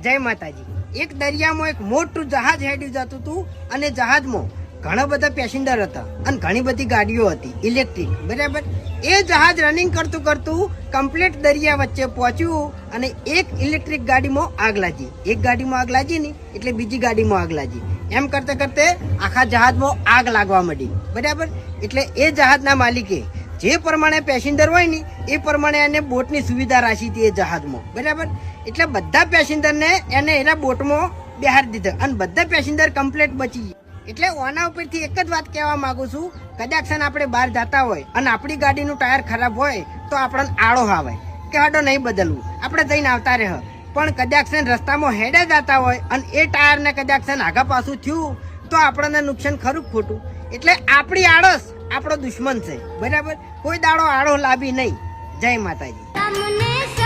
જય માતાજી. એક દરિયામાં એક મોટું જહાજ હેડ્યું જતું હતું અને જહાજમાં ઘણા બધા પેસેન્જર હતા અને ઘણી બધી ગાડીઓ હતી ઇલેક્ટ્રિક, બરાબર. એ જહાજ રનિંગ કરતું કરતું કમ્પ્લીટ દરિયા વચ્ચે પહોંચ્યું અને એક ઇલેક્ટ્રિક ગાડીમાં આગ લાગી. એક ગાડીમાં આગ લાગી ને એટલે બીજી ગાડીમાં આગ લાગી. એમ કરતે કરતે આખા જહાજમાં આગ લાગવા માંડી, બરાબર. એટલે એ જહાજના માલિકે જે પ્રમાણે પેસેન્જર હોય ને એ પ્રમાણે એને બોટની સુવિધા રાખી હતી એ જહાજમાં, બરાબર. એટલે બધા પેસેન્જરને એને એના બોટમાં બેહાડી દીધા અને બધા પેસેન્જર કમ્પ્લીટ બચી ગયા. એટલે ઓના ઉપરથી એક જ વાત કહેવા માંગુ છું, કદાચ આપણે બહાર જતા હોય અને આપણી ગાડીનું ટાયર ખરાબ હોય તો આપણને આળો આવે કે હાડો નહીં બદલવું, આપણે જઈને આવતા રહે. પણ કદાચ રસ્તામાં હેડે જતા હોય અને એ ટાયરને કદાચ આગા પાછું થયું તો આપણને નુકસાન ખરું ખોટું. એટલે આપણી આળસ આપણો દુશ્મન છે, બરાબર. કોઈ દાડો આળો લાવી નહીં. જય માતાજી.